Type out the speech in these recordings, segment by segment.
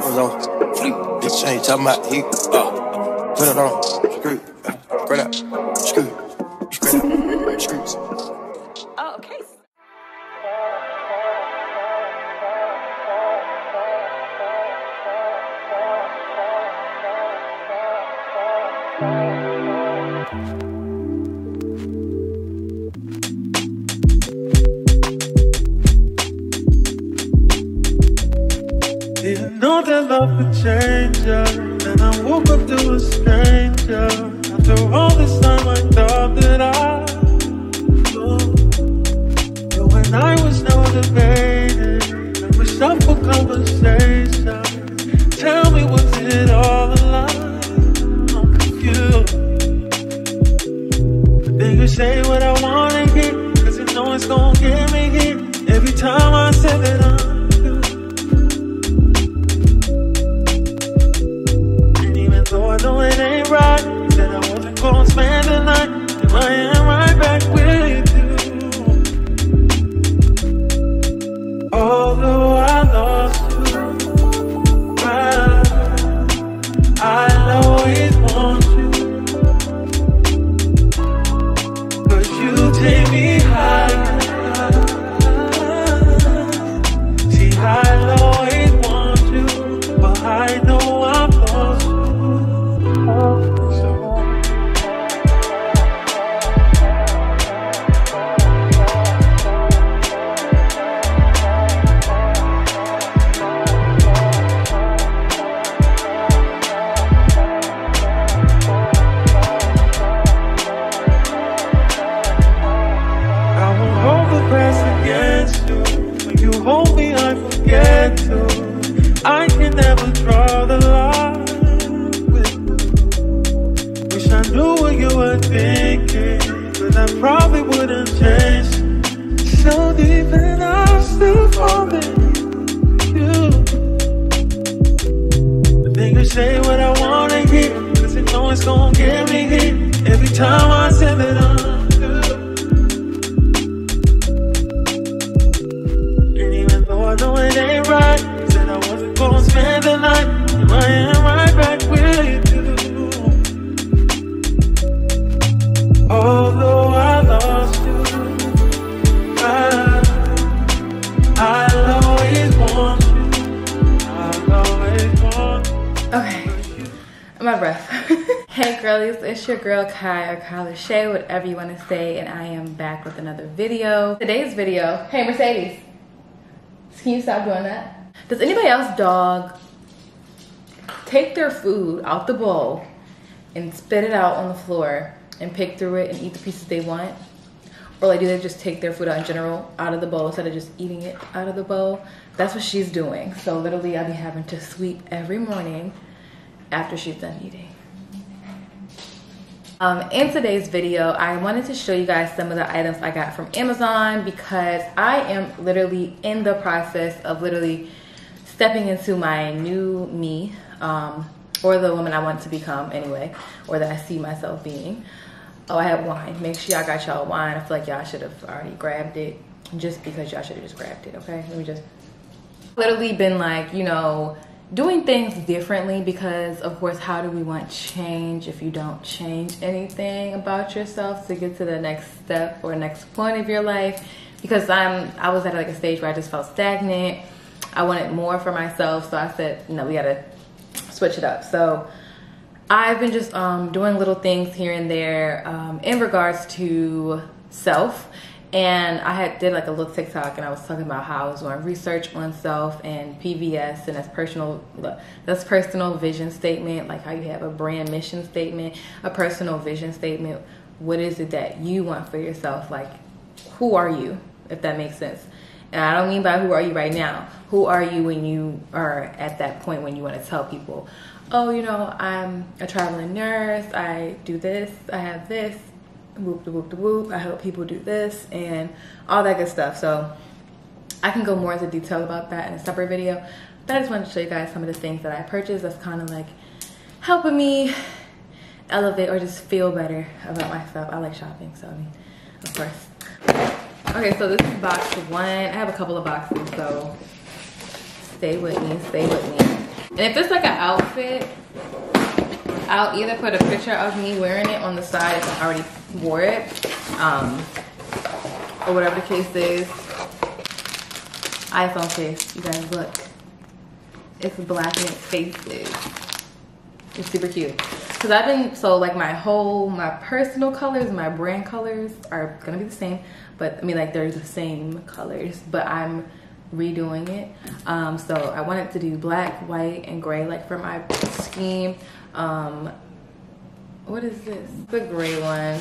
was on fleek. This chain talking about heat. Put it on. Screw. Spread out. Screw. Spread out. Screws. Oh, okay. Didn't know that love could change ya. And I woke up to a stranger. After all this time I thought that I knew. But when I was never debating, I wish up for conversation. Tell me, was it all a lie? I'm confused. Then you say what I wanna hear, cause you know it's gon' get me here. Every time I say that I'm so I know it ain't right. Said I wasn't gonna spend the night. Here I am right back with you. Although I lost you, I'll always want you. Cause you take me higher. See, I'll always want you, but I know I'm lost. I can never draw the line with you. Wish I knew what you were thinking, but I probably wouldn't change. So deep and I'm still falling for you. But then you say what I wanna hear, cause you know it's gon' get me here. Every time I say that I'm good. And even though I know it ain't right, gonna spend the night. Here I am right back with you. Although I lost you, I'll always want you. I'll always want you. Okay, I'm out of breath. Hey girlies, it's your girl Kai, or Kyla Shay, whatever you want to say, and I am back with another video. Today's video, hey Mercedes, can you stop doing that? Does anybody else dog take their food out the bowl and spit it out on the floor and pick through it and eat the pieces they want? Or like, do they just take their food out in general out of the bowl instead of just eating it out of the bowl? That's what she's doing. So literally I'll be having to sweep every morning after she's done eating. In today's video, I wanted to show you guys some of the items I got from Amazon because I am literally in the process of literally stepping into my new me, or the woman I want to become anyway, or that I see myself being. Oh, I have wine. Make sure y'all got y'all wine. I feel like y'all should have already grabbed it, just because y'all should have just grabbed it, okay? Let me just, literally been like, you know, doing things differently because of course, how do we want change if you don't change anything about yourself to get to the next step or next point of your life? Because I was at like a stage where I just felt stagnant. I wanted more for myself, so I said, no, we gotta switch it up. So I've been just doing little things here and there in regards to self. And I did like a little TikTok, and I was talking about how I was doing research on self and PVS, and that's personal vision statement, like how you have a brand mission statement, a personal vision statement. What is it that you want for yourself? Like, who are you, if that makes sense? And I don't mean by who are you right now. Who are you when you are at that point when you want to tell people, oh, you know, I'm a traveling nurse, I do this, I have this, whoop de whoop de whoop, I help people do this, and all that good stuff. So I can go more into detail about that in a separate video, but I just wanted to show you guys some of the things that I purchased that's kind of like helping me elevate or just feel better about myself. I like shopping, so I mean, of course. Okay, so this is box one. I have a couple of boxes, so stay with me, stay with me. And if it's like an outfit, I'll either put a picture of me wearing it on the side if I already wore it, or whatever the case is. iPhone case, you guys look. It's black and its face is. It's super cute. Cause I've been, so like my personal colors, my brand colors are gonna be the same, but I mean like they're the same colors, but I'm redoing it. So I wanted to do black, white, and gray like for my scheme. What is this? The gray one.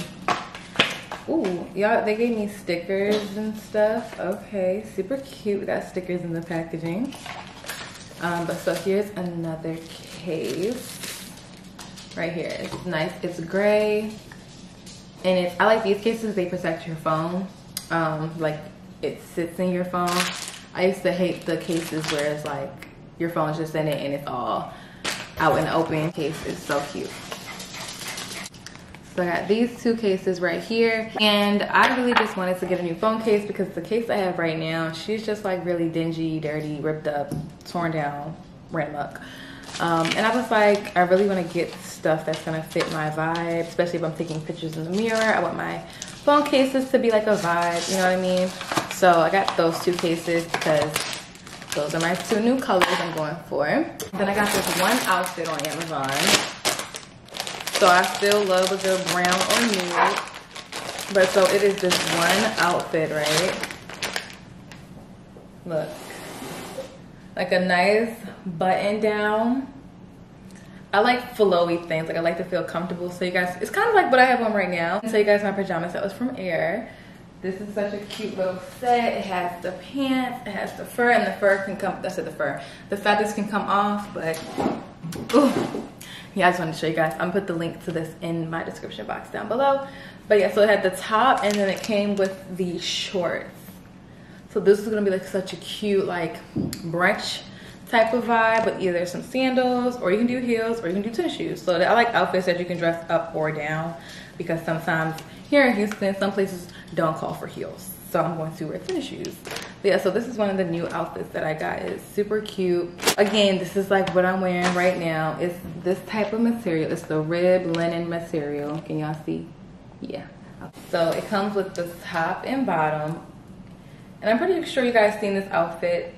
Ooh, y'all, they gave me stickers and stuff. Okay, super cute. We got stickers in the packaging. But so here's another case. Right here, it's nice, it's gray. And I like these cases, they protect your phone. Like it sits in your phone. I used to hate the cases where it's like your phone's just in it and it's all out in the open. Case is so cute. So I got these two cases right here, and I really just wanted to get a new phone case because the case I have right now, she's just like really dingy, dirty, ripped up, torn down, ran amok. And I was like, I really want to get stuff that's gonna fit my vibe, especially if I'm taking pictures in the mirror. I want my phone cases to be like a vibe, you know what I mean? So I got those two cases because those are my two new colors I'm going for. Then I got this one outfit on Amazon. So I still love a good brown or nude. But so it is this one outfit, right? Look. Like a nice button down. I like flowy things. Like I like to feel comfortable. So you guys, it's kind of like what I have on right now. So you guys, my pajamas, that was from Air. This is such a cute little set. It has the pants, it has the fur, and the fur can come, that's it, the fur. The feathers can come off, but, ooh. Yeah, I just wanted to show you guys. I'm gonna put the link to this in my description box down below. But yeah, so it had the top and then it came with the shorts. So this is gonna be like such a cute like brunch type of vibe with either some sandals, or you can do heels, or you can do tennis shoes. So I like outfits that you can dress up or down, because sometimes here in Houston, some places don't call for heels. So I'm going to wear tennis shoes. But yeah, so this is one of the new outfits that I got. It's super cute. Again, this is like what I'm wearing right now. It's this type of material. It's the rib linen material. Can y'all see? Yeah. So it comes with the top and bottom. And I'm pretty sure you guys seen this outfit,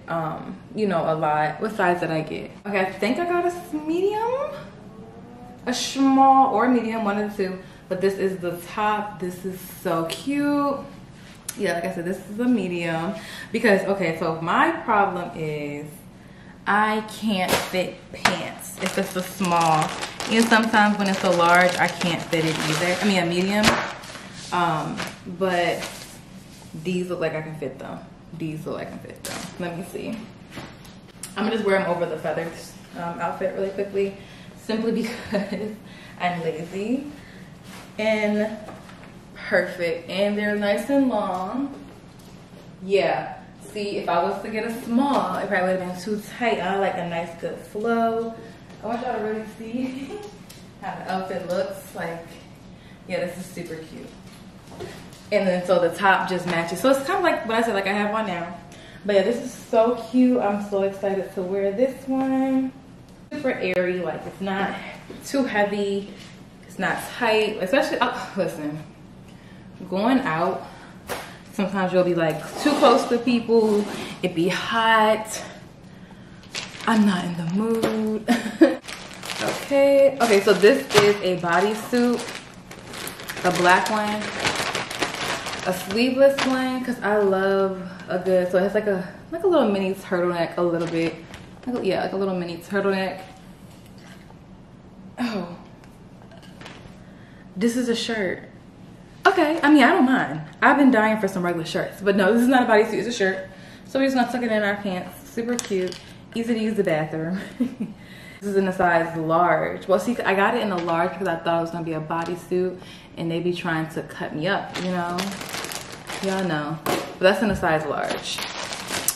you know, a lot. What size did I get? Okay, I think I got a medium, a small, or a medium, one of the two. But this is the top. This is so cute. Yeah, like I said, this is a medium. Because, okay, so my problem is I can't fit pants. It's just a small. And sometimes when it's a large, I can't fit it either. I mean, a medium. But these look like I can fit them. These look like I can fit them. Let me see. I'm gonna just wear them over the feathered outfit really quickly, simply because I'm lazy. And perfect. And they're nice and long. Yeah. See, if I was to get a small, it probably would have been too tight. I like a nice good flow. I want y'all to really see how the outfit looks. Like, yeah, this is super cute. And then so the top just matches. So it's kind of like what I said, like I have one now. But yeah, this is so cute. I'm so excited to wear this one. Super airy, like it's not too heavy. It's not tight, especially, oh, listen, going out, sometimes you'll be like too close to people. It be hot. I'm not in the mood. Okay, so this is a bodysuit, a black one. A sleeveless one, because I love a good, so it has like a little mini turtleneck, a little bit. Yeah, like a little mini turtleneck. Oh. This is a shirt. Okay, I mean, I don't mind. I've been dying for some regular shirts. But no, this is not a bodysuit, it's a shirt. So we're just gonna tuck it in our pants. Super cute. Easy to use the bathroom. This is in a size large. Well, see, I got it in a large because I thought it was gonna be a bodysuit and they be trying to cut me up, you know? Y'all know. But that's in a size large.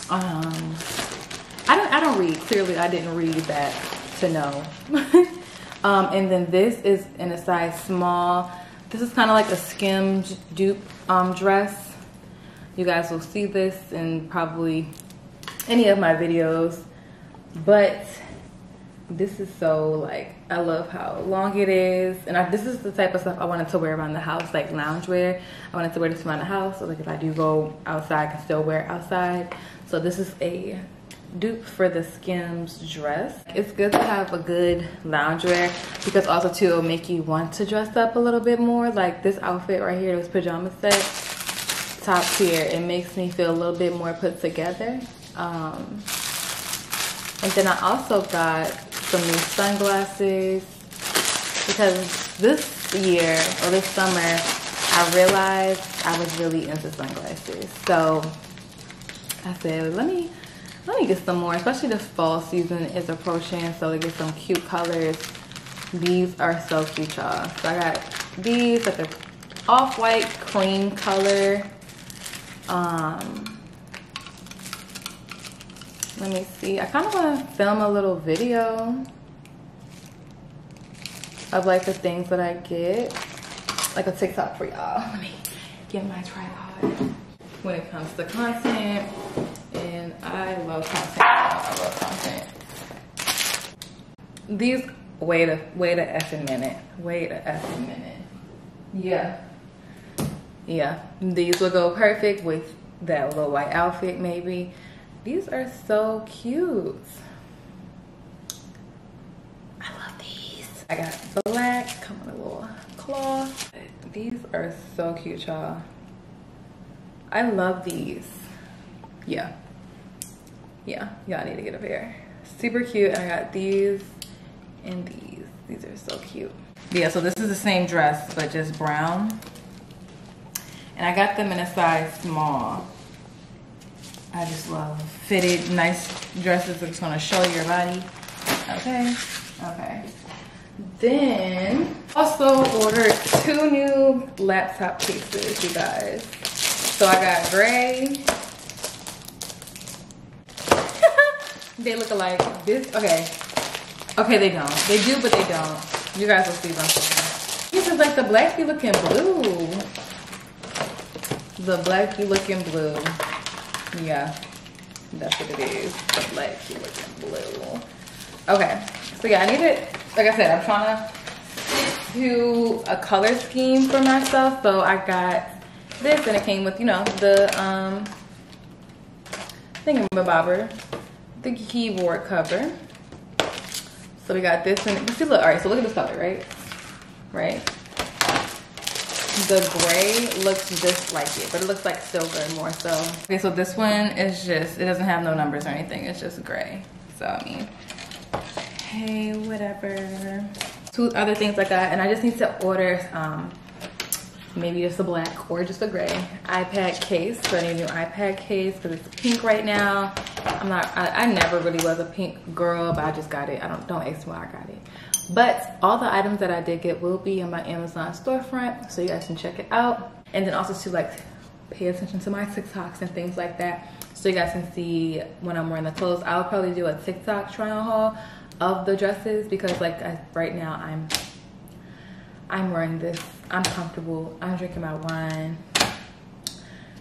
I don't read. Clearly, I didn't read that to know. And then this is in a size small. This is kind of like a skim dupe dress. You guys will see this in probably any of my videos. But this is so like, I love how long it is. And this is the type of stuff I wanted to wear around the house, like loungewear. I wanted to wear this around the house, so like if I do go outside, I can still wear it outside. So this is a dupe for the Skims dress. It's good to have a good loungewear because also too, it'll make you want to dress up a little bit more. Like this outfit right here, this pajama set, top tier. It makes me feel a little bit more put together. And then I also got some new sunglasses because this year or this summer, I realized I was really into sunglasses. So I said, let me get some more, especially the fall season is approaching, so to get some cute colors. These are so cute, y'all. So I got these, like an off-white cream color. Let me see. I kind of want to film a little video of like the things that I get, like a TikTok for y'all. Let me get my tripod. When it comes to content, and I love content. I love content. These wait a effing minute. Wait a effing minute. Yeah. These will go perfect with that little white outfit maybe. These are so cute. I love these. I got black, come with a little cloth. These are so cute, y'all. I love these. Yeah, y'all need to get a pair. Super cute. And I got these and these. These are so cute. Yeah, so this is the same dress, but just brown. And I got them in a size small. I just love fitted, nice dresses that's gonna show your body. Okay. Then, also ordered 2 new laptop cases, you guys. So I got gray. They look alike. This, okay, they don't. They do, but they don't. You guys will see what I'm saying. This is like the blacky looking blue. The blacky looking blue. Yeah, that's what it is. The blacky looking blue. Okay, so yeah, I need it. Like I said, I'm trying to do a color scheme for myself. So I got this, and it came with, you know, the thingamabobber, the keyboard cover. So we got this, and see, look. All right, so look at this color, right? The gray looks just like it, but it looks like silver more so. Okay, so this one is just, it doesn't have no numbers or anything. It's just gray. So I mean, hey, whatever. 2 other things like that, and I just need to order maybe just a black or just a gray iPad case. So I need a new iPad case because it's pink right now. I never really was a pink girl, but I just got it. Don't ask me why I got it. But all the items that I did get will be in my Amazon storefront, so you guys can check it out. And then also to like pay attention to my TikToks and things like that, so you guys can see when I'm wearing the clothes. I'll probably do a TikTok try on haul of the dresses because like right now I'm wearing this. I'm comfortable. I'm drinking my wine.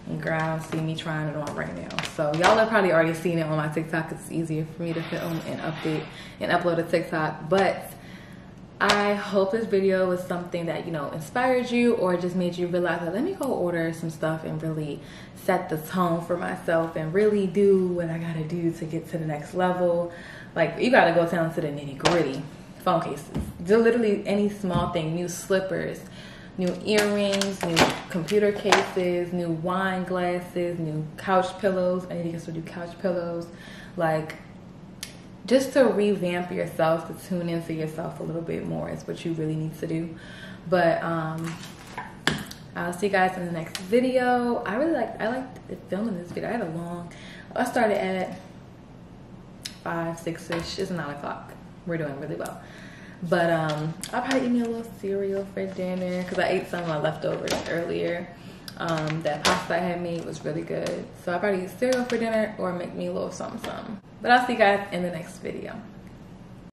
And girl, I don't see me trying it on right now. So y'all have probably already seen it on my TikTok. It's easier for me to film and update and upload a TikTok. But I hope this video was something that, you know, inspired you or just made you realize that let me go order some stuff and really set the tone for myself and really do what I gotta do to get to the next level. Like, you gotta go down to the nitty gritty. Phone cases, literally any small thing, new slippers, new earrings, new computer cases, new wine glasses, new couch pillows. I need to get some new couch pillows. Like, just to revamp yourself, to tune into yourself a little bit more is what you really need to do. But I'll see you guys in the next video. I liked filming this video. I started at 5, 6-ish. It's 9 o'clock. We're doing really well. But I'll probably eat me a little cereal for dinner because I ate some of my leftovers earlier. That pasta I had made was really good. So I'll probably eat cereal for dinner or make me a little something. But I'll see you guys in the next video.